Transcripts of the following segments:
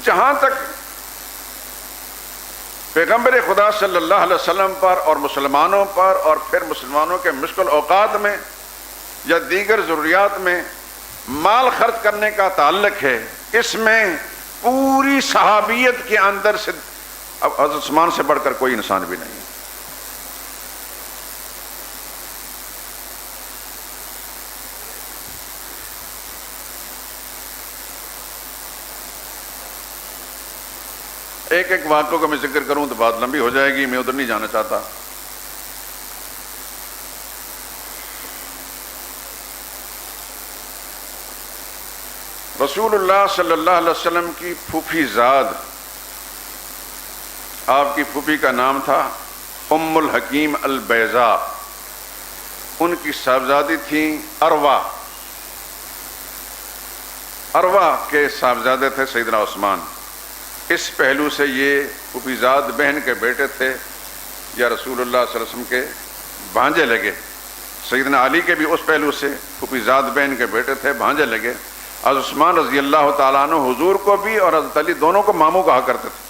جہاں تک پیغمبر خدا صلی اللہ علیہ وسلم پر اور مسلمانوں پر اور پھر مسلمانوں کے مشکل اوقات میں یا دیگر ضروریات میں مال خرچ کرنے کا تعلق ہے، اس میں پوری صحابیت کے اندر سے اب حضرت عثمان سے بڑھ کر کوئی انسان بھی نہیں ہے۔ ایک ایک واقعوں کا میں ذکر کروں تو بات لمبی ہو جائے گی، میں ادھر نہیں جانا چاہتا۔ رسول اللہ صلی اللہ علیہ وسلم کی پھوپھی زاد، آپ کی پھوپھی کا نام تھا ام الحکیم البیضاء، ان کی صاحبزادی تھیں اروا۔ اروا کے صاحبزادے تھے سیدنا عثمان۔ اس پہلو سے یہ پھوپھی زاد بہن کے بیٹے تھے یا رسول اللہ صلی اللہ علیہ وسلم کے بھانجے لگے۔ سیدنا علی کے بھی اس پہلو سے پھوپھی زاد بہن کے بیٹے تھے، بھانجے لگے۔ حضرت عثمان رضی اللہ تعالیٰ عنہ حضور کو بھی اور حضرت علی دونوں کو ماموں کہا کرتے تھے۔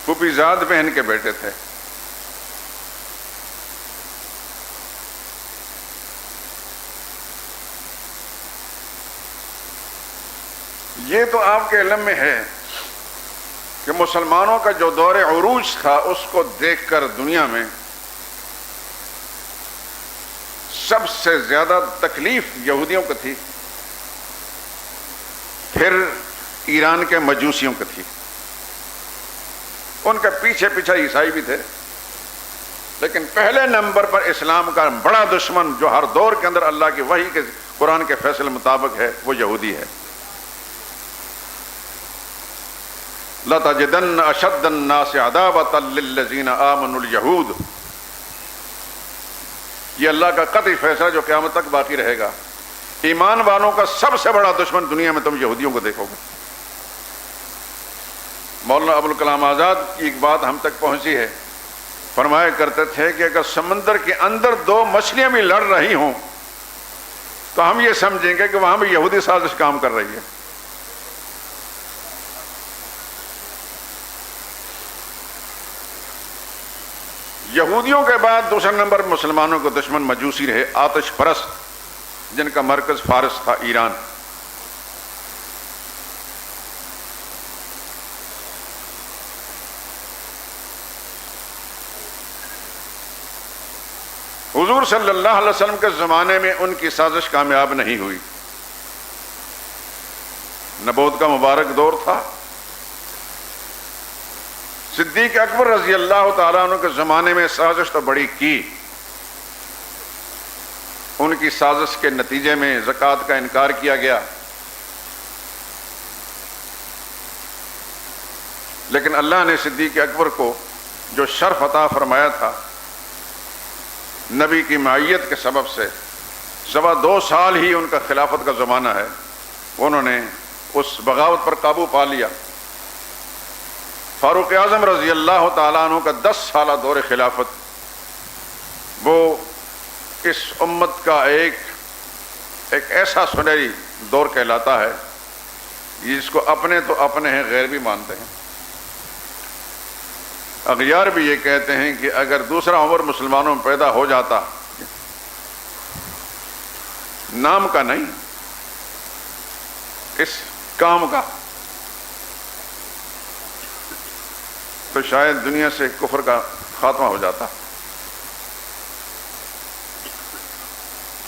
پھوپھی زاد بہن کے بیٹے تھے۔ یہ تو آپ کے علم میں ہے کہ مسلمانوں کا جو دور عروج تھا اس کو دیکھ کر دنیا میں سب سے زیادہ تکلیف یہودیوں کو تھی، پھر ایران کے مجوسیوں کو تھی، ان کے پیچھے پیچھے عیسائی بھی تھے، لیکن پہلے نمبر پر اسلام کا بڑا دشمن جو ہر دور کے اندر اللہ کی وحی کے قرآن کے فیصلے مطابق ہے وہ یہودی ہے۔ لَتَجِدَنَّ أَشَدَّ النَّاسِ عَدَاوَةً لِلَّذِينَ آمَنُوا الْيَهُودُ، یہ اللہ کا قطعی فیصلہ جو قیامت تک باقی رہے گا۔ ایمان والوں کا سب سے بڑا دشمن دنیا میں تم یہودیوں کو دیکھو گے۔ مولانا ابوالکلام آزاد کی ایک بات ہم تک پہنچی ہے، فرمایا کرتے تھے کہ اگر سمندر کے اندر دو مچھلیاں بھی لڑ رہی ہوں تو ہم یہ سمجھیں گے کہ وہاں بھی یہودی سازش کام کر رہی ہے۔ یہودیوں کے بعد دوسرے نمبر مسلمانوں کو دشمن مجوسی رہے، آتش پرست، جن کا مرکز فارس تھا، ایران۔ حضور صلی اللہ علیہ وسلم کے زمانے میں ان کی سازش کامیاب نہیں ہوئی۔ نبوت کا مبارک دور تھا، صدیق اکبر رضی اللہ تعالیٰ عنہ کے زمانے میں سازش تو بڑی کی۔ ان کی سازش کے نتیجے میں زکوٰۃ کا انکار کیا گیا، لیکن اللہ نے صدیق اکبر کو جو شرف عطا فرمایا تھا نبی کی معیت کے سبب سے، 2.25 سال ہی ان کا خلافت کا زمانہ ہے، انہوں نے اس بغاوت پر قابو پا لیا۔ فاروق اعظم رضی اللہ تعالیٰ عنہ کا 10 سالہ دور خلافت، وہ اس امت کا ایک ایسا سنہری دور کہلاتا ہے جس کو اپنے تو اپنے ہیں، غیر بھی مانتے ہیں۔ اغیار بھی یہ کہتے ہیں کہ اگر دوسرا عمر مسلمانوں میں پیدا ہو جاتا، نام کا نہیں، اس کام کا، تو شاید دنیا سے کفر کا خاتمہ ہو جاتا۔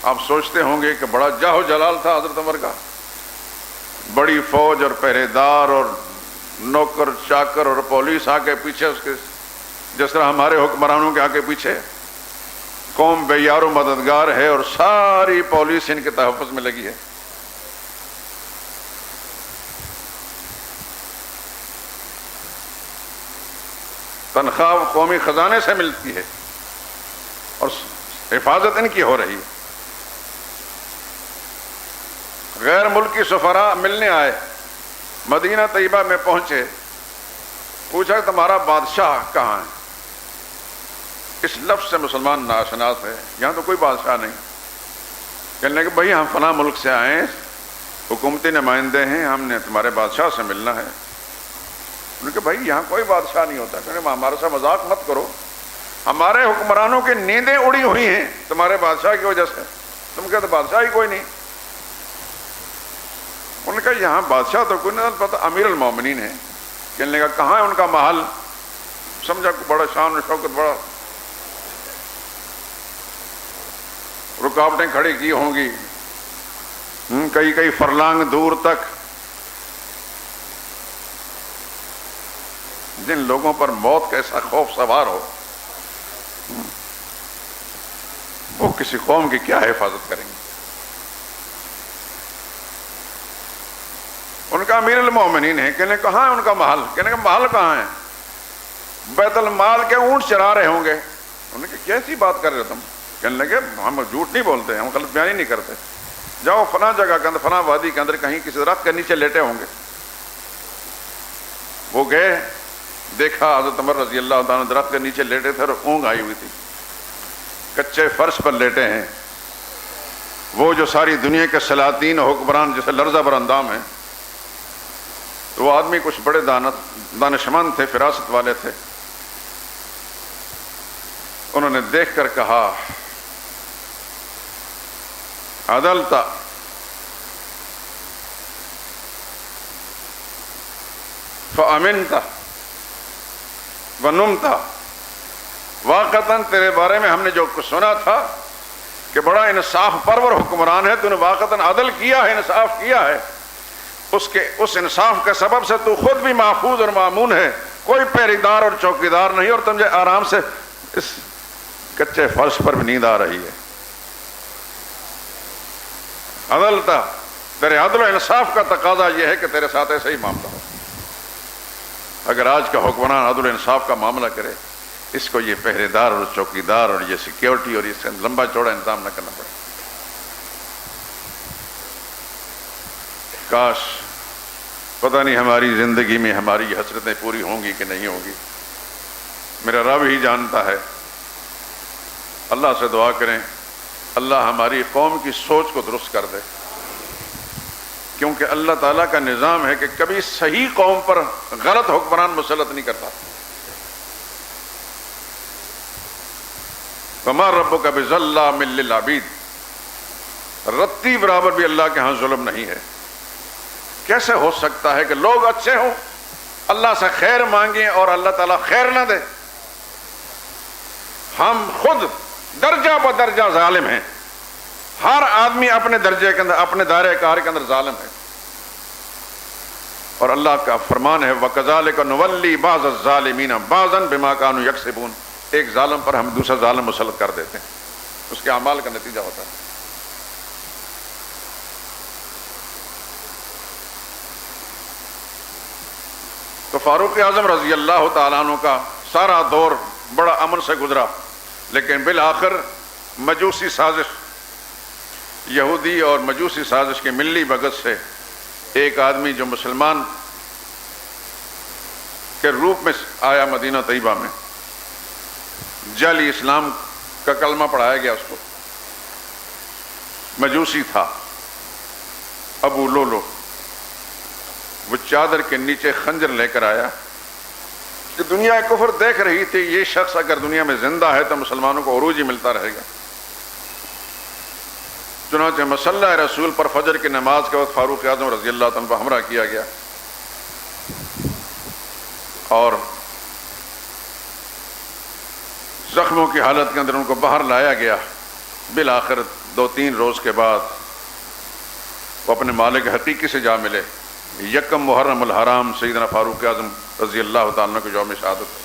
آپ سوچتے ہوں گے کہ بڑا جاہ و جلال تھا حضرت عمر کا، بڑی فوج اور پہرے دار اور نوکر چاکر اور پولیس آ کے پیچھے اس کے، جس طرح ہمارے حکمرانوں کے آگے پیچھے قوم بے یار و مددگار ہے اور ساری پولیس ان کے تحفظ میں لگی ہے۔ تنخواہ قومی خزانے سے ملتی ہے اور حفاظت ان کی ہو رہی ہے۔ غیر ملکی سفراء ملنے آئے، مدینہ طیبہ میں پہنچے، پوچھا کہ تمہارا بادشاہ کہاں ہے؟ اس لفظ سے مسلمان ناشناس ہے، یہاں تو کوئی بادشاہ نہیں۔ کہنے لگے بھائی ہم فلاں ملک سے آئے ہیں، حکومتی نمائندے ہیں، ہم نے تمہارے بادشاہ سے ملنا ہے۔ انہوں نے کہا بھائی یہاں کوئی بادشاہ نہیں ہوتا۔ کہنے ہمارے ساتھ مذاق مت کرو، ہمارے حکمرانوں کی نیندیں اڑی ہوئی ہیں تمہارے بادشاہ کی وجہ سے، تم کہتے بادشاہ ہی کوئی نہیں۔ انہوں نے کہا یہاں بادشاہ تو کوئی نہیں، پتہ امیر المومنین ہے۔ کہنے لگا کہاں ہے ان کا محل؟ سمجھا کہ بڑا شان و شوکت، بڑا رکاوٹیں کھڑی کی ہوں گی کئی فرلانگ دور تک۔ جن لوگوں پر موت کا ایسا خوف سوار ہو وہ کسی قوم کی کیا حفاظت کریں گے؟ ان کا امیر المومنین ہے۔ کہنے کہاں ہے ان کا محل؟ کہنے کا محل کہاں ہے؟ بیت المال کے اونٹ چرا رہے ہوں گے۔ انہوں نے کہا کیسی بات کر رہے تم؟ کہنے لگے ہم جھوٹ نہیں بولتے، ہم غلط بیانی نہیں کرتے، جاؤ فلاں جگہ کے اندر، فلاں وادی کے اندر کہیں کسی درخت کے نیچے لیٹے ہوں گے۔ وہ گئے، دیکھا حضرت عمر رضی اللہ تعالیٰ درخت کے نیچے لیٹے تھے اور اونگ آئی ہوئی تھی، کچے فرش پر لیٹے ہیں۔ وہ جو ساری دنیا کے سلاطین حکمران جیسے لرزہ بر اندام ہیں، تو وہ آدمی کچھ بڑے دانشمند تھے، فراست والے تھے۔ انہوں نے دیکھ کر کہا عدلت فامنت ونمت، واقعتاً تیرے بارے میں ہم نے جو کچھ سنا تھا کہ بڑا انصاف پرور حکمران ہے، تو نے واقعتاً عدل کیا ہے، انصاف کیا ہے، اس انصاف کے سبب سے تو خود بھی محفوظ اور مامون ہے، کوئی پہریدار اور چوکیدار نہیں، اور تمہیں آرام سے اس کچے فرش پر بھی نیند آ رہی ہے۔ عدلتا، تیرے عدل و انصاف کا تقاضا یہ ہے کہ تیرے ساتھ ایسا ہی معاملہ ہو۔ اگر آج کا حکمران عدل و انصاف کا معاملہ کرے، اس کو یہ پہرے دار اور چوکیدار اور یہ سیکیورٹی اور اس لمبا چوڑا انتظام نہ کرنا پڑے۔ کاش پتہ نہیں ہماری زندگی میں ہماری یہ حسرتیں پوری ہوں گی کہ نہیں ہوں گی، میرا رب ہی جانتا ہے۔ اللہ سے دعا کریں اللہ ہماری قوم کی سوچ کو درست کر دے، کیونکہ اللہ تعالیٰ کا نظام ہے کہ کبھی صحیح قوم پر غلط حکمران مسلط نہیں کرتا۔ وَمَا رَبُّكَ بِظَلَّامٍ لِّلْعَبِيدِ، رتی برابر بھی اللہ کے ہاں ظلم نہیں ہے۔ کیسے ہو سکتا ہے کہ لوگ اچھے ہوں، اللہ سے خیر مانگیں اور اللہ تعالیٰ خیر نہ دے؟ ہم خود درجہ بدرجہ ظالم ہیں، ہر آدمی اپنے درجے کے اندر، اپنے دائرۂ کار کے اندر ظالم ہے، اور اللہ کا فرمان ہے وَكَذَلِكَ نُوَلِّي بَعْضَ الظَّالِمِينَ بَعْضًا بِمَا كَانُوا يَكْسِبُونَ، ایک ظالم پر ہم دوسرا ظالم مسلط کر دیتے ہیں، اس کے اعمال کا نتیجہ ہوتا ہے۔ تو فاروق اعظم رضی اللہ تعالیٰ عنہ کا سارا دور بڑا امن سے گزرا، لیکن بالآخر مجوسی سازش، یہودی اور مجوسی سازش کے ملی بغض سے ایک آدمی جو مسلمان کے روپ میں آیا مدینہ طیبہ میں، جعلی اسلام کا کلمہ پڑھایا گیا اس کو، مجوسی تھا ابو لولو، وہ چادر کے نیچے خنجر لے کر آیا کہ دنیا کفر دیکھ رہی تھی یہ شخص اگر دنیا میں زندہ ہے تو مسلمانوں کو عروج ہی ملتا رہے گا۔ چنانچہ مصلی رسول پر فجر کی نماز کے وقت فاروق اعظم رضی اللہ عنہ پر حملہ کیا گیا اور زخموں کی حالت کے اندر ان کو باہر لایا گیا۔ بالآخر 2-3 روز کے بعد وہ اپنے مالک حقیقی سے جا ملے۔ یکم محرم الحرام سیدنا فاروق اعظم رضی اللہ تعالیٰ کو یوم شہادت ہے۔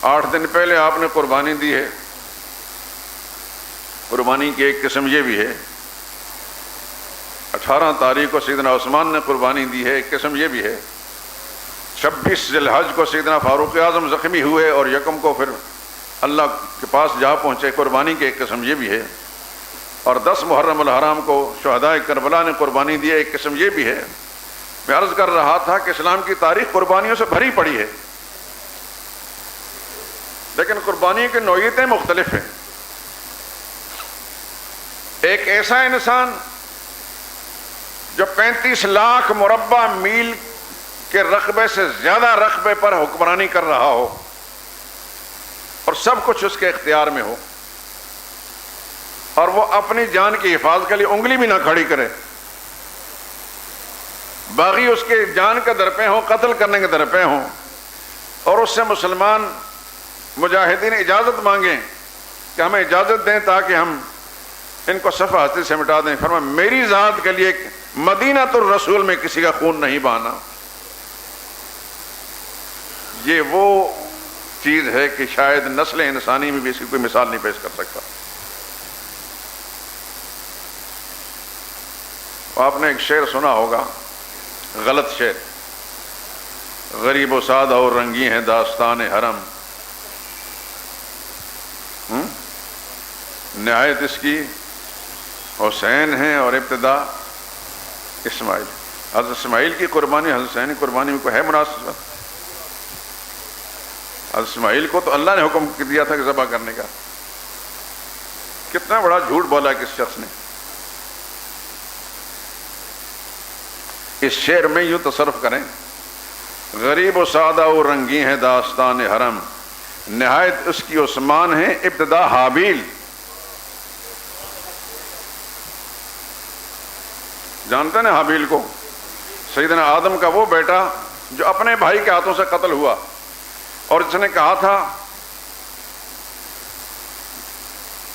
8 دن پہلے آپ نے قربانی دی ہے، قربانی کی ایک قسم یہ بھی ہے۔ 18 تاریخ کو سیدنا عثمان نے قربانی دی ہے، ایک قسم یہ بھی ہے۔ 26 ذی الحج کو سیدنا فاروق اعظم زخمی ہوئے اور یکم کو پھر اللہ کے پاس جا پہنچے، قربانی کی ایک قسم یہ بھی ہے۔ اور 10 محرم الحرام کو شہدائے کربلا نے قربانی دی ہے، ایک قسم یہ بھی ہے۔ میں عرض کر رہا تھا کہ اسلام کی تاریخ قربانیوں سے بھری پڑی ہے، لیکن قربانی کی نوعیتیں مختلف ہیں. ایک ایسا انسان جو 35 لاکھ مربع میل کے رقبے سے زیادہ رقبے پر حکمرانی کر رہا ہو اور سب کچھ اس کے اختیار میں ہو، اور وہ اپنی جان کی حفاظت کے لیے انگلی بھی نہ کھڑی کرے، باغی اس کے جان کے درپے ہوں، قتل کرنے کے درپے ہوں، اور اس سے مسلمان مجاہدین اجازت مانگیں کہ ہمیں اجازت دیں تاکہ ہم ان کو صفحہ ہستی سے مٹا دیں. فرمایا میری ذات کے لیے مدینہ الرسول میں کسی کا خون نہیں بہانا. یہ وہ چیز ہے کہ شاید نسل انسانی میں بھی اس کی کوئی مثال نہیں پیش کر سکتا. آپ نے ایک شعر سنا ہوگا، غلط شعر، غریب و سادہ اور رنگی ہیں داستان حرم، نہایت اس کی حسین ہیں اور ابتدا اسماعیل. حضرت اسماعیل کی قربانی حضرت حسین کی قربانی میں کوئی ہے مناسبت؟ حضرت اسماعیل کو تو اللہ نے حکم دیا تھا کہ ذبح کرنے کا. کتنا بڑا جھوٹ بولا کس شخص نے. اس شعر میں یوں تصرف کریں، غریب و سادہ و رنگی ہیں داستان حرم، نہایت اس کی عثمان ہے ابتدا حابیل. جانتے ہیں حابیل کو؟ سیدنا آدم کا وہ بیٹا جو اپنے بھائی کے ہاتھوں سے قتل ہوا، اور جس نے کہا تھا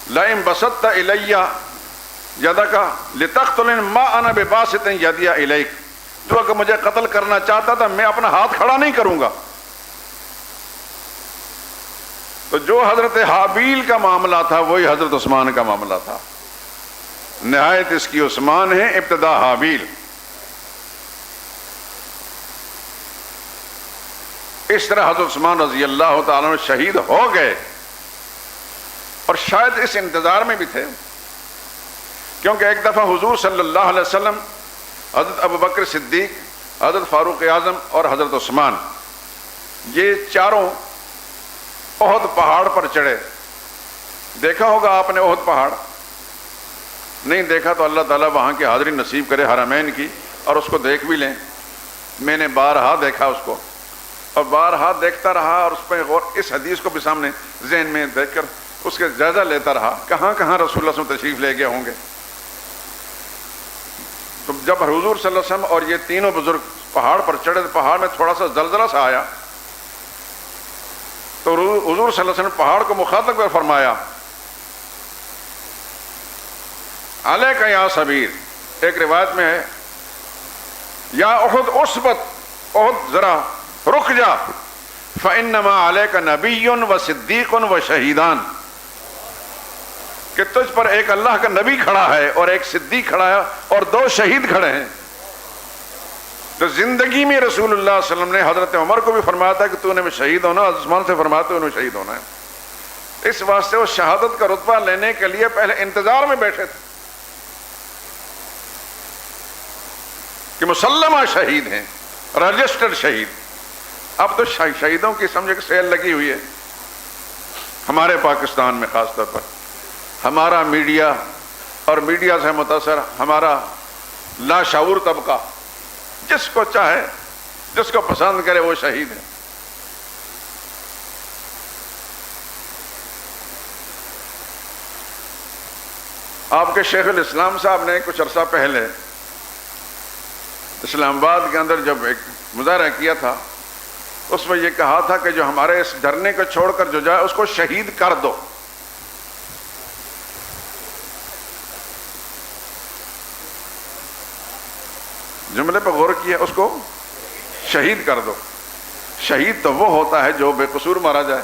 لئن بسطت الی یدک لتقتلنی ما انا بباسط یدی الیک، تو اگر مجھے قتل کرنا چاہتا تھا میں اپنا ہاتھ کھڑا نہیں کروں گا. تو جو حضرت حابیل کا معاملہ تھا وہی حضرت عثمان کا معاملہ تھا. نہایت اس کی عثمان ہے ابتدا حابیل. اس طرح حضرت عثمان رضی اللہ تعالیٰ عنہ شہید ہو گئے، اور شاید اس انتظار میں بھی تھے، کیونکہ ایک دفعہ حضور صلی اللہ علیہ وسلم، حضرت ابوبکر صدیق، حضرت فاروق اعظم اور حضرت عثمان، یہ چاروں احد پہاڑ پر چڑھے. دیکھا ہوگا آپ نے احد پہاڑ؟ نہیں دیکھا تو اللہ تعالیٰ وہاں کی حاضری نصیب کرے حرمین کی، اور اس کو دیکھ بھی لیں. میں نے بارہا دیکھا اس کو، اور بارہا دیکھتا رہا، اور اس پہ غور، اس حدیث کو بھی سامنے ذہن میں دیکھ کر اس کے جائزہ لیتا رہا، کہاں کہاں رسول اللہ صلی اللہ علیہ وسلم تشریف لے گئے ہوں گے. تو جب حضور صلی اللہ علیہ وسلم اور یہ تینوں بزرگ پہاڑ پر چڑھے، پہاڑ میں تھوڑا سا زلزلہ سا آیا، تو حضور صلی اللہ علیہ وسلم پہاڑ کو مخاطب کر فرمایا علیک یا صبیر. ایک روایت میں ہے یا احد اثبت، احد ذرا رک جا، فانما علیک نبی و صدیق و شہیدان، کہ تجھ پر ایک اللہ کا نبی کھڑا ہے اور ایک صدیق کھڑا ہے اور دو شہید کھڑے ہیں. تو زندگی میں رسول اللہ صلی اللہ علیہ وسلم نے حضرت عمر کو بھی فرمایا تھا کہ تو نے شہید ہونا، حضرت عثمان سے فرمایا تو انہیں شہید ہونا ہے. اس واسطے وہ شہادت کا رتبہ لینے کے لیے پہلے انتظار میں بیٹھے تھے کہ مسلمہ شہید ہیں، رجسٹرڈ شہید. اب تو شہیدوں کی سمجھے کہ سیل لگی ہوئی ہے ہمارے پاکستان میں. خاص طور پر ہمارا میڈیا اور میڈیا سے متاثر ہمارا لاشعور طبقہ جس کو چاہے، جس کو پسند کرے وہ شہید ہے. آپ کے شیخ الاسلام صاحب نے کچھ عرصہ پہلے اسلام آباد کے اندر جب ایک مظاہرہ کیا تھا، اس میں یہ کہا تھا کہ جو ہمارے اس دھرنے کو چھوڑ کر جو جائے اس کو شہید کر دو. جملے پہ غور کیا، اس کو شہید کر دو. شہید تو وہ ہوتا ہے جو بے قصور مارا جائے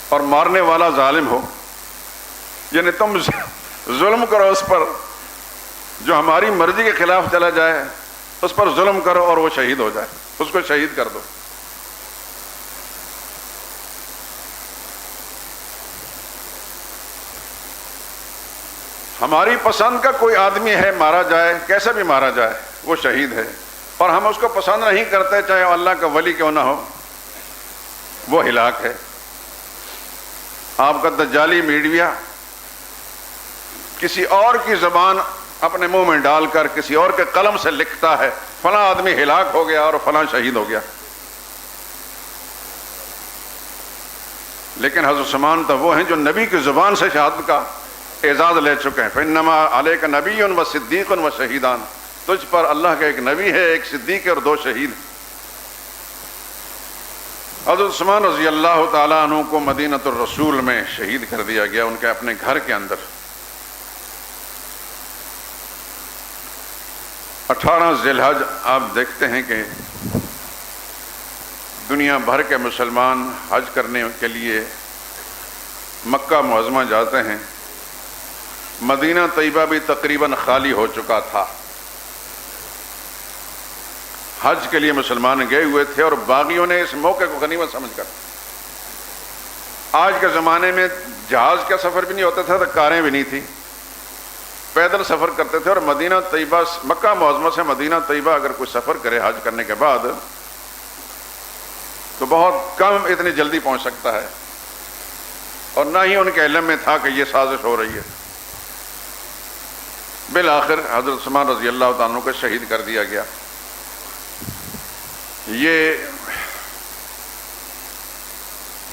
اور مارنے والا ظالم ہو. یعنی تم ظلم کرو اس پر، جو ہماری مرضی کے خلاف چلا جائے اس پر ظلم کرو اور وہ شہید ہو جائے، اس کو شہید کر دو. ہماری پسند کا کوئی آدمی ہے، مارا جائے، کیسا بھی مارا جائے، وہ شہید ہے. اور ہم اس کو پسند نہیں کرتے، چاہے اللہ کا ولی کیوں نہ ہو، وہ ہلاک ہے. آپ کا دجالی میڈیا کسی اور کی زبان اپنے منہ میں ڈال کر کسی اور کے قلم سے لکھتا ہے فلاں آدمی ہلاک ہو گیا اور فلاں شہید ہو گیا، لیکن حضرت عثمان تو وہ ہیں جو نبی کی زبان سے شہادت کا اعزاز لے چکے ہیں۔ فَإِنَّمَا عَلَيْكَ نَبِيٌّ وَصِدِّيقٌ وَشَهِيدٌ، تجھ پر اللہ کا ایک نبی ہے، ایک صدیق اور 2 شہید۔ حضرت عثمان رضی اللہ تعالیٰ عنہ کو مدینہ الرسول میں شہید کر دیا گیا، ان کے اپنے گھر کے اندر۔ 18 ذی الحج آپ دیکھتے ہیں کہ دنیا بھر کے مسلمان حج کرنے کے لیے مکہ معظمہ جاتے ہیں۔ مدینہ طیبہ بھی تقریباً خالی ہو چکا تھا، حج کے لیے مسلمان گئے ہوئے تھے، اور باغیوں نے اس موقع کو غنیمت سمجھ کر، آج کے زمانے میں جہاز کا سفر بھی نہیں ہوتا تھا تو کاریں بھی نہیں تھی، پیدل سفر کرتے تھے، اور مدینہ طیبہ مکہ معظمہ سے مدینہ طیبہ اگر کوئی سفر کرے حج کرنے کے بعد تو بہت کم اتنی جلدی پہنچ سکتا ہے، اور نہ ہی ان کے علم میں تھا کہ یہ سازش ہو رہی ہے۔ بالآخر حضرت عثمان رضی اللہ تعالیٰ عنہ کو شہید کر دیا گیا۔ یہ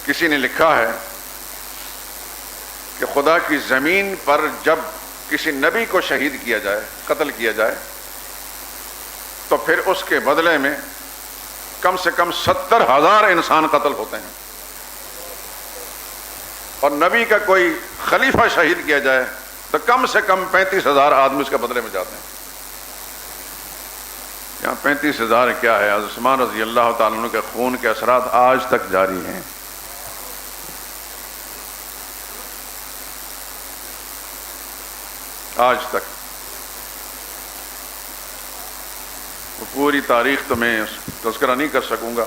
کسی نے لکھا ہے کہ خدا کی زمین پر جب کسی نبی کو شہید کیا جائے، قتل کیا جائے، تو پھر اس کے بدلے میں کم سے کم 70,000 انسان قتل ہوتے ہیں، اور نبی کا کوئی خلیفہ شہید کیا جائے تو کم سے کم 35,000 آدمی اس کے بدلے میں جاتے ہیں۔ یہاں 35,000 کیا ہے؟ حضرت عثمان رضی اللہ تعالیٰ عنہ کے خون کے اثرات آج تک جاری ہیں۔ آج تک پوری تاریخ تو میں تذکرہ نہیں کر سکوں گا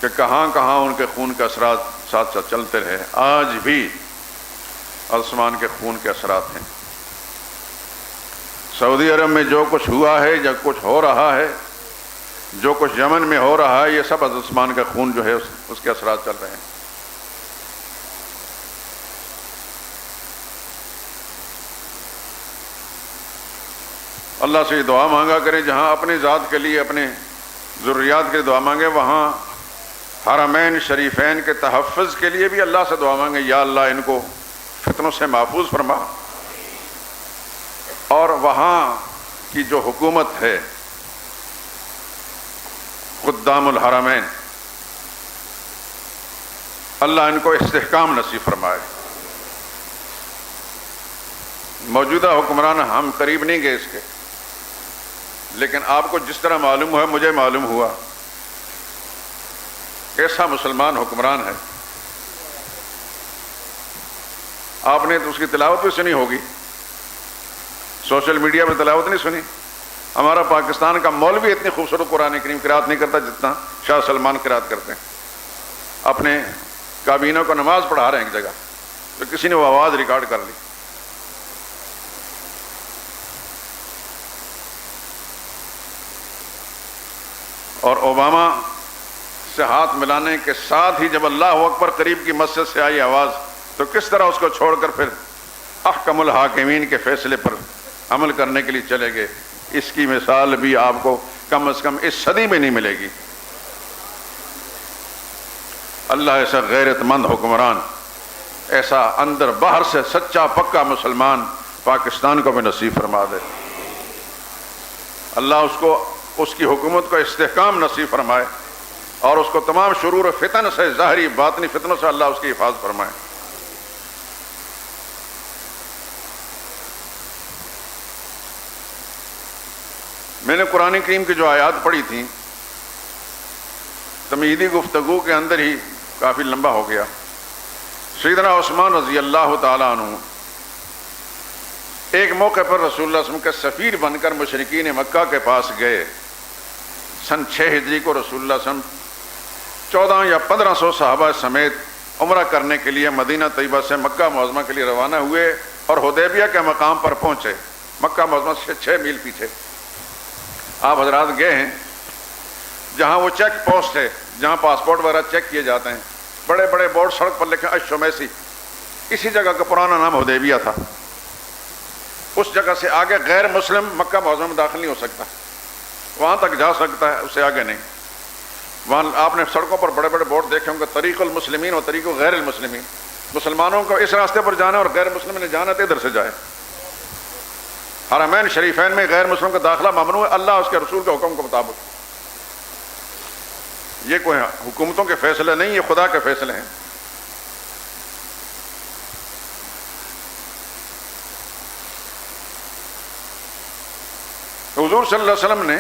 کہ کہاں کہاں ان کے خون کے اثرات ساتھ ساتھ چلتے رہے۔ آج بھی عثمان کے خون کے اثرات ہیں۔ سعودی عرب میں جو کچھ ہوا ہے یا کچھ ہو رہا ہے، جو کچھ یمن میں ہو رہا ہے، یہ سب حضرت عثمان کا خون جو ہے اس کے اثرات چل رہے ہیں۔ اللہ سے یہ دعا مانگا کریں، جہاں اپنی ذات کے لیے، اپنے ذریات کے لیے دعا مانگے، وہاں حرمین شریفین کے تحفظ کے لیے بھی اللہ سے دعا مانگے، یا اللہ ان کو فتنوں سے محفوظ فرما، اور وہاں کی جو حکومت ہے خدام الحرمین، اللہ ان کو استحکام نصیب فرمائے۔ موجودہ حکمران ہم قریب نہیں گئے اس کے، لیکن آپ کو جس طرح معلوم ہوا، مجھے معلوم ہوا، ایسا مسلمان حکمران ہے۔ آپ نے تو اس کی تلاوت بھی سنی ہوگی، سوشل میڈیا پہ تلاوت نہیں سنی؟ ہمارا پاکستان کا مولوی اتنی خوبصورت قرآن کریم قرات نہیں کرتا جتنا شاہ سلمان قرات کرتے ہیں۔ اپنے کابینہ کو نماز پڑھا رہے ہیں ایک جگہ، تو کسی نے وہ آواز ریکارڈ کر لی۔ اور اوباما سے ہاتھ ملانے کے ساتھ ہی جب اللہ اکبر قریب کی مسجد سے آئی آواز، تو کس طرح اس کو چھوڑ کر پھر احکم الحاکمین کے فیصلے پر عمل کرنے کے لیے چلے گئے۔ اس کی مثال بھی آپ کو کم از کم اس صدی میں نہیں ملے گی۔ اللہ ایسا غیرت مند حکمران، ایسا اندر باہر سے سچا پکا مسلمان پاکستان کو بھی نصیب فرما دے۔ اللہ اس کی حکومت کو استحکام نصیب فرمائے، اور اس کو تمام شرور و فتن سے، ظاہری باطنی فتنوں سے اللہ اس کی حفاظت فرمائے۔ میں نے قرآن کریم کی جو آیات پڑھی تھیں تمہیدی گفتگو کے اندر ہی کافی لمبا ہو گیا۔ سیدنا عثمان رضی اللہ تعالیٰ عنہ ایک موقع پر رسول اللہ صلی اللہ علیہ وسلم کے سفیر بن کر مشرکین مکہ کے پاس گئے۔ سن 6 ہجری کو رسول اللہ صلی اللہ علیہ وسلم 14 یا 1500 صحابہ سمیت عمرہ کرنے کے لیے مدینہ طیبہ سے مکہ معظمہ کے لیے روانہ ہوئے، اور حدیبیہ کے مقام پر پہنچے، مکہ معظمہ سے 6 میل پیچھے۔ آپ حضرات گئے ہیں جہاں وہ چیک پوسٹ ہے، جہاں پاسپورٹ وغیرہ چیک کیے جاتے ہیں، بڑے بڑے بورڈ سڑک پر لکھے الشمیسی، اسی جگہ کا پرانا نام حدیبیہ تھا. اس جگہ سے آگے غیر مسلم مکہ معظمہ میں داخل نہیں ہو سکتا، وہاں تک جا سکتا ہے، اس سے آگے نہیں. وہاں آپ نے سڑکوں پر بڑے بڑے بورڈ دیکھے ہوں گے، طریق المسلمین و طریق غیر المسلمین. مسلمانوں کو اس راستے پر جانا اور غیر مسلم نے جانا تو ادھر سے جائے. حرمین شریفین میں غیر مسلم کا داخلہ ممنوع ہے اللہ اس کے رسول کے حکم کے مطابق. یہ کوئی حکومتوں کے فیصلے نہیں، یہ خدا کے فیصلے ہیں. حضور صلی اللہ علیہ وسلم نے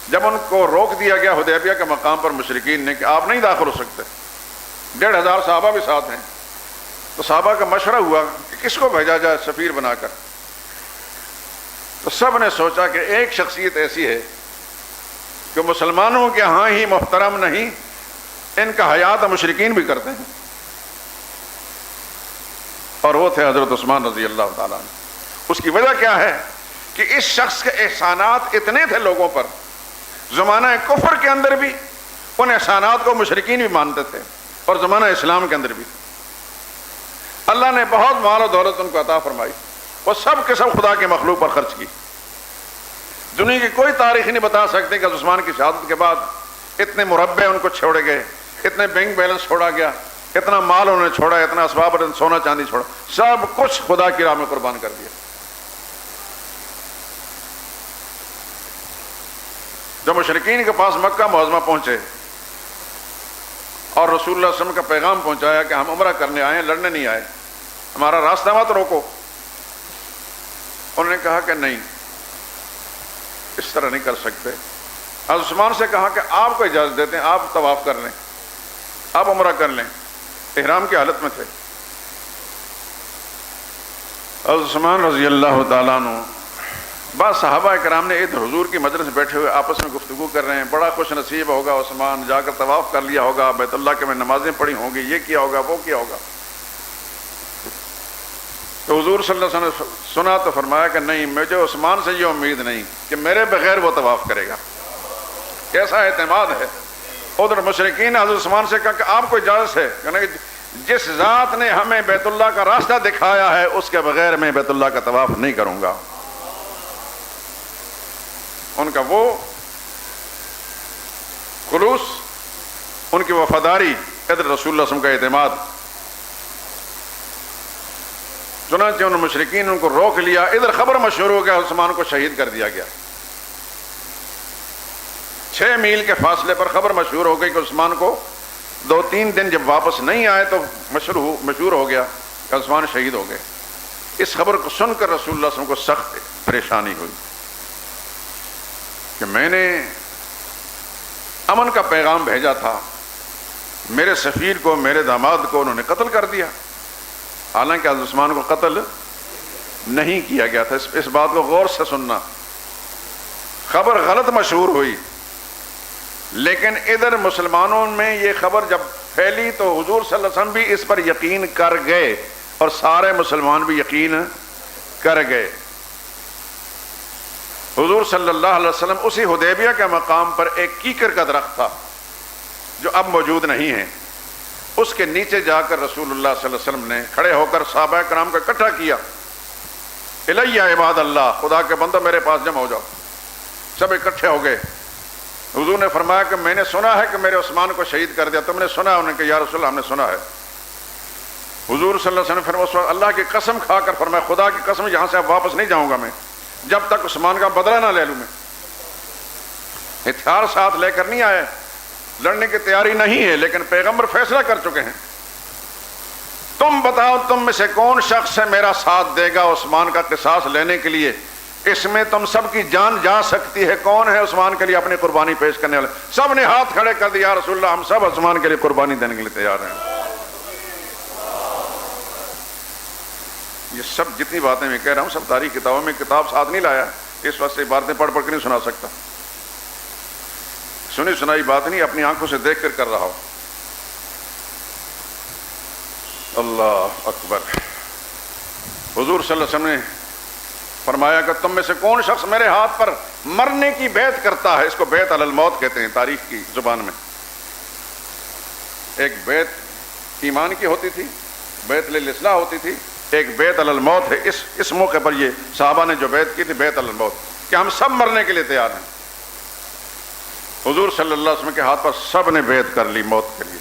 جب ان کو روک دیا گیا حدیبیہ کے مقام پر مشرکین نے کہ آپ نہیں داخل ہو سکتے، 1500 صحابہ بھی ساتھ ہیں، تو صحابہ کا مشورہ ہوا کہ کس کو بھیجا جائے سفیر بنا کر. تو سب نے سوچا کہ ایک شخصیت ایسی ہے کہ مسلمانوں کے ہاں ہی محترم نہیں، ان کا حیات مشرکین بھی کرتے ہیں، اور وہ تھے حضرت عثمان رضی اللہ تعالیٰ عنہ. اس کی وجہ کیا ہے کہ اس شخص کے احسانات اتنے تھے لوگوں پر، زمانہ کفر کے اندر بھی ان احسانات کو مشرکین بھی مانتے تھے، اور زمانہ اسلام کے اندر بھی. اللہ نے بہت مال و دولت ان کو عطا فرمائی، وہ سب کے سب خدا کے مخلوق پر خرچ کی. دنیا کی کوئی تاریخ نہیں بتا سکتے کہ عثمان کی شہادت کے بعد اتنے مربع ان کو چھوڑے گئے، اتنے بینک بیلنس چھوڑا گیا، اتنا مال انہوں نے چھوڑا، اتنا اسباب اور سونا چاندی چھوڑا، سب کچھ خدا کی راہ میں قربان کر دیا. جب مشرکین کے پاس مکہ معظمہ پہنچے اور رسول اللہ صلی اللہ علیہ وسلم کا پیغام پہنچایا کہ ہم عمرہ کرنے آئے ہیں، لڑنے نہیں آئے، ہمارا راستہ مت روکو. انہوں نے کہا کہ نہیں، اس طرح نہیں کر سکتے. حضرت عثمان سے کہا کہ آپ کو اجازت دیتے ہیں، آپ طواف کر لیں، آپ عمرہ کر لیں. احرام کی حالت میں تھے. حضرت عثمان رضی اللہ تعالیٰ عنہ، بعض صحابہ کرام نے ادھر حضور کی مجلس میں بیٹھے ہوئے آپس میں گفتگو کر رہے ہیں، بڑا خوش نصیب ہوگا عثمان، جا کر طواف کر لیا ہوگا، بیت اللہ کے میں نمازیں پڑھی ہوں گی، یہ کیا ہوگا، وہ کیا ہوگا. تو حضور صلی اللہ علیہ وسلم نے سنا تو فرمایا کہ نہیں، مجھے عثمان سے یہ امید نہیں کہ میرے بغیر وہ طواف کرے گا. کیسا اعتماد ہے. ادھر مشرکین حضرت عثمان سے کہا کہ آپ کو اجازت ہے، کہ جس ذات نے ہمیں بیت اللہ کا راستہ دکھایا ہے اس کے بغیر میں بیت اللہ کا طواف نہیں کروں گا. ان کا وہ خلوص، ان کی وفاداری، ادھر رسول اللہ صلی اللہ علیہ وسلم کا اعتماد. چنانچہ ان مشرکین ان کو روک لیا. ادھر خبر مشہور ہو گیا عثمان کو شہید کر دیا گیا. 6 میل کے فاصلے پر خبر مشہور ہو گئی کہ عثمان کو 2-3 دن جب واپس نہیں آئے تو مشہور ہو گیا کہ عثمان شہید ہو گئے. اس خبر کو سن کر رسول اللہ صلی اللہ علیہ وسلم کو سخت پریشانی ہوئی کہ میں نے امن کا پیغام بھیجا تھا، میرے سفیر کو، میرے داماد کو انہوں نے قتل کر دیا. حالانکہ حضرت عثمان کو قتل نہیں کیا گیا تھا. اس بات کو غور سے سننا. خبر غلط مشہور ہوئی، لیکن ادھر مسلمانوں میں یہ خبر جب پھیلی تو حضور صلی اللہ علیہ وسلم بھی اس پر یقین کر گئے اور سارے مسلمان بھی یقین کر گئے. حضور صلی اللہ علیہ وسلم اسی حدیبیہ کے مقام پر ایک کیکر کا درخت تھا جو اب موجود نہیں ہے، اس کے نیچے جا کر رسول اللہ صلی اللہ علیہ وسلم نے کھڑے ہو کر صحابہ کرام کو اکٹھا کیا. الیہ عباد اللہ، خدا کے بندو میرے پاس جمع ہو جاؤ. سب اکٹھے ہو گئے. حضور نے فرمایا کہ میں نے سنا ہے کہ میرے عثمان کو شہید کر دیا، تم نے سنا؟ انہوں نے کہا یا رسول اللہ ہم نے سنا ہے. حضور صلی اللہ علیہ وسلم فرمایا اس وقت اللہ کی قسم کھا کر فرمایا خدا کی قسم یہاں سے اب واپس نہیں جاؤں گا میں جب تک عثمان کا بدلہ نہ لے لوں. میں ہتھیار ساتھ لے کر نہیں آئے، لڑنے کی تیاری نہیں ہے، لیکن پیغمبر فیصلہ کر چکے ہیں. تم بتاؤ تم میں سے کون شخص ہے میرا ساتھ دے گا عثمان کا قصاص لینے کے لیے؟ اس میں تم سب کی جان جا سکتی ہے. کون ہے عثمان کے لیے اپنی قربانی پیش کرنے والے؟ سب نے ہاتھ کھڑے کر دیا، رسول اللہ ہم سب عثمان کے لیے قربانی دینے کے لیے تیار ہیں. یہ سب جتنی باتیں میں کہہ رہا ہوں سب تاریخ کتابوں میں، کتاب ساتھ نہیں لایا، اس وقت سے باتیں پڑھ پڑھ کے نہیں سنا سکتا. سنی سنائی بات نہیں، اپنی آنکھوں سے دیکھ کر رہا ہوں. اللہ اکبر. حضور صلی اللہ علیہ وسلم نے فرمایا کہ تم میں سے کون شخص میرے ہاتھ پر مرنے کی بیعت کرتا ہے؟ اس کو بیعت علی الموت کہتے ہیں تاریخ کی زبان میں. ایک بیعت ایمان کی ہوتی تھی، بیعت للاصلاح ہوتی تھی، ایک بیعت علی الموت ہے۔ اس موقع پر یہ صحابہ نے جو بیعت کی تھی بیعت علی الموت، کہ ہم سب مرنے کے لیے تیار ہیں۔ حضور صلی اللہ علیہ وسلم کے ہاتھ پر سب نے بیعت کر لی موت کے لیے۔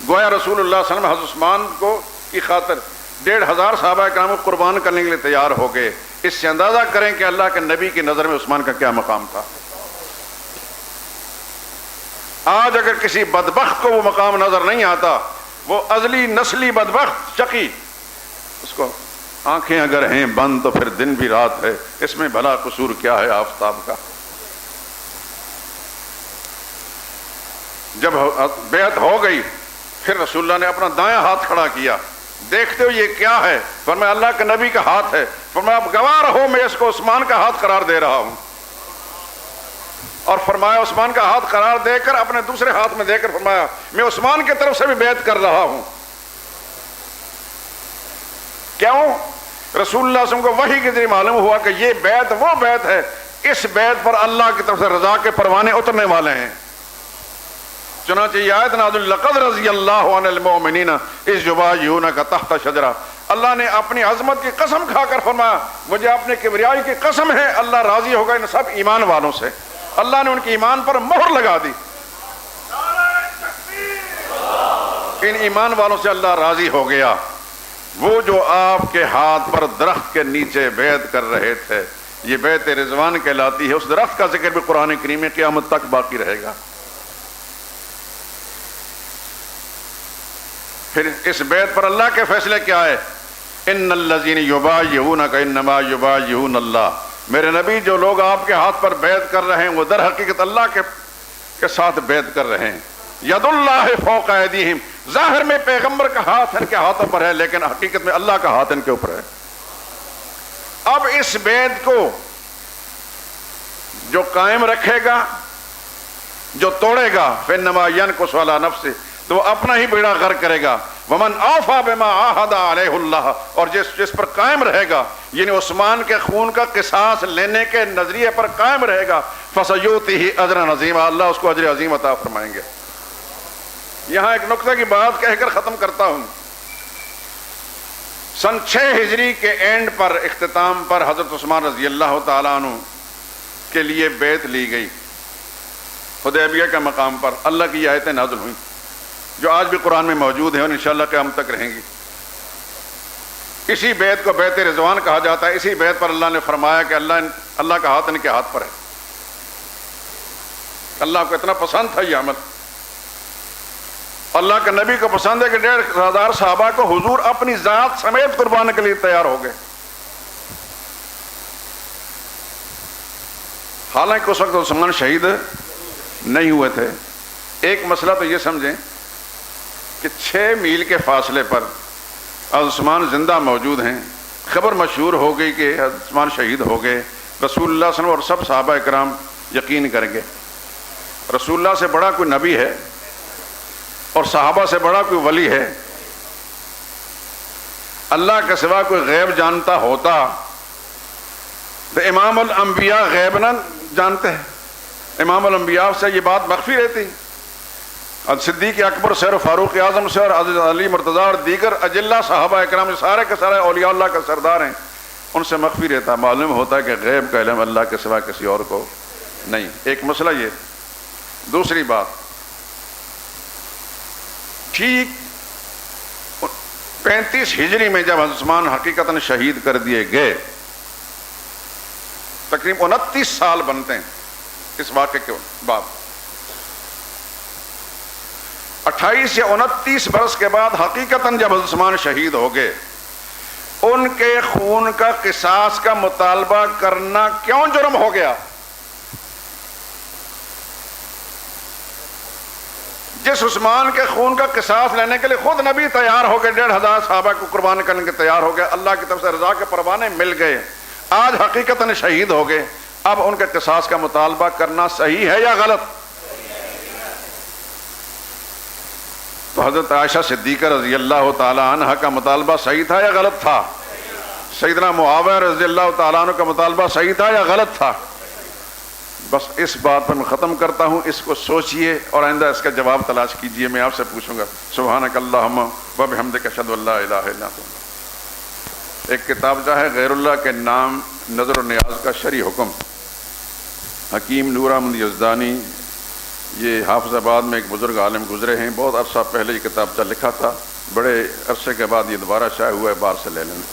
گویا رسول اللہ صلی اللہ علیہ وسلم حضرت عثمان کو کی خاطر 1,500 صحابہ کرام کو قربان کرنے کے لیے تیار ہو گئے۔ اس سے اندازہ کریں کہ اللہ کے نبی کی نظر میں عثمان کا کیا مقام تھا۔ آج اگر کسی بدبخت کو وہ مقام نظر نہیں آتا، وہ ازلی نسلی بدبخت شقی، اس کو آنکھیں اگر ہیں بند تو پھر دن بھی رات ہے، اس میں بھلا قصور کیا ہے آفتاب کا۔ جب بیعت ہو گئی پھر رسول اللہ نے اپنا دایاں ہاتھ کھڑا کیا، دیکھتے ہو یہ کیا ہے؟ فرمایا اللہ کے نبی کا ہاتھ ہے۔ فرمایا اب گواہ رہو میں اس کو عثمان کا ہاتھ قرار دے رہا ہوں، اور فرمایا عثمان کا ہاتھ قرار دے کر اپنے دوسرے ہاتھ میں دے کر فرمایا میں عثمان کی طرف سے بھی بیعت کر رہا ہوں۔ کیوں؟ رسول اللہ صلی اللہ علیہ وسلم کو وحی کے ذریعے معلوم ہوا کہ یہ بیعت وہ بیعت ہے، اس بیعت پر اللہ کی طرف سے رضا کے پروانے اترنے والے ہیں۔ چنانچہ یہ آیت نازل لقد رضی اللہ عن المؤمنین اذ یبایعونک تحت شجرہ، اللہ نے اپنی عظمت کی قسم کھا کر فرمایا مجھے اپنے کبریائی کی قسم ہے اللہ راضی ہوگا ان سب ایمان والوں سے۔ اللہ نے ان کے ایمان پر مہر لگا دی، ان ایمان والوں سے اللہ راضی ہو گیا۔ وہ جو آپ کے ہاتھ پر درخت کے نیچے بیعت کر رہے تھے، یہ بیعت رضوان کہلاتی ہے۔ اس درخت کا ذکر بھی قرآن کریم میں قیامت تک باقی رہے گا۔ پھر اس بیعت پر اللہ کے فیصلے کیا ہے؟ ان الذین یبایعونک انما یبایعون اللہ، میرے نبی جو لوگ آپ کے ہاتھ پر بیعت کر رہے ہیں وہ در حقیقت اللہ کے ساتھ بیعت کر رہے ہیں۔ ید اللہ فوق ایدیہم، ظاہر میں پیغمبر کا ہاتھ ان کے ہاتھوں پر ہے لیکن حقیقت میں اللہ کا ہاتھ ان کے اوپر ہے۔ اب اس بیعت کو جو قائم رکھے گا، جو توڑے گا فإنما ينكث على نفسه، تو وہ اپنا ہی بیڑا غرق کرے گا۔ ومن اوفى بما عاهد عليه اللہ، اور جس پر قائم رہے گا، یعنی عثمان کے خون کا قصاص لینے کے نظریے پر قائم رہے گا، فسيؤتيه اجرا عظیما، اللہ اس کو اجر عظیم عطا فرمائیں گے۔ یہاں ایک نقطہ کی بات کہہ کر ختم کرتا ہوں۔ سن 6 ہجری کے اینڈ پر، اختتام پر، حضرت عثمان رضی اللہ تعالیٰ عنہ کے لیے بیعت لی گئی حدیبیہ کا مقام پر۔ اللہ کی یہ آیتیں نازل ہوئیں جو آج بھی قرآن میں موجود ہیں اور انشاءاللہ قیامت تک رہیں گی۔ اسی بیعت کو بیعت رضوان کہا جاتا ہے۔ اسی بیعت پر اللہ نے فرمایا کہ اللہ کا ہاتھ ان کے ہاتھ پر ہے۔ اللہ کو اتنا پسند تھا یہ عمل، اللہ کے نبی کو پسند ہے کہ 1,500 صحابہ کو حضور اپنی ذات سمیت قربان کے لیے تیار ہو گئے۔ حالانکہ اس وقت عثمان شہید نہیں ہوئے تھے۔ ایک مسئلہ تو یہ سمجھیں کہ 6 میل کے فاصلے پر عثمان زندہ موجود ہیں۔ خبر مشہور ہو گئی کہ عثمان شہید ہو گئے، رسول اللہ صلی اللہ علیہ وسلم اور سب صحابہ اکرام یقین کریں گے رسول اللہ سے بڑا کوئی نبی ہے اور صحابہ سے بڑا کوئی ولی ہے؟ اللہ کے سوا کوئی غیب جانتا ہوتا تو امام الانبیاء غیب نہ جانتے ہیں؟ امام الانبیاء سے یہ بات مخفی رہتی۔ صدیق اکبر سے اور فاروق اعظم سے اور حضرت علی مرتضیٰ اور دیگر اجلہ صحابہ اکرام سارے کے سارے اولیاء اللہ کا سردار ہیں، ان سے مخفی رہتا۔ معلوم ہوتا ہے کہ غیب کا علم اللہ کے سوا کسی اور کو نہیں۔ ایک مسئلہ یہ۔ دوسری بات، ٹھیک 35 ہجری میں جب عثمان حقیقتاً شہید کر دیے گئے، تقریباً 29 سال بنتے ہیں اس واقعے کے بعد۔ 28 یا 29 برس کے بعد حقیقتاً جب عثمان شہید ہو گئے، ان کے خون کا قصاص کا مطالبہ کرنا کیوں جرم ہو گیا؟ جس عثمان کے خون کا قصاص لینے کے لیے خود نبی تیار ہو گئے، 1,500 صحابہ کو قربان کرنے کے تیار ہو گئے، اللہ کی طرف سے رضا کے پروانے مل گئے، آج حقیقتاً شہید ہو گئے، اب ان کے قصاص کا مطالبہ کرنا صحیح ہے یا غلط؟ تو حضرت عائشہ صدیقہ رضی اللہ تعالیٰ عنہ کا مطالبہ صحیح تھا یا غلط تھا؟ سیدنا معاویہ رضی اللہ تعالیٰ عنہ کا مطالبہ صحیح تھا یا غلط تھا؟ بس اس بات پر میں ختم کرتا ہوں، اس کو سوچئے اور آئندہ اس کا جواب تلاش کیجئے۔ میں آپ سے پوچھوں گا سبحانک اللہم و بحمدک اشہد ان لا الہ الا انت۔ ایک کتابچہ ہے غیر اللہ کے نام نظر و نیاز کا شرعی حکم، حکیم نور احمد یزدانی، یہ حافظ آباد میں ایک بزرگ عالم گزرے ہیں، بہت عرصہ پہلے یہ کتابچہ لکھا تھا، بڑے عرصے کے بعد یہ دوبارہ شائع ہوا ہے، باہر سے لے لینا۔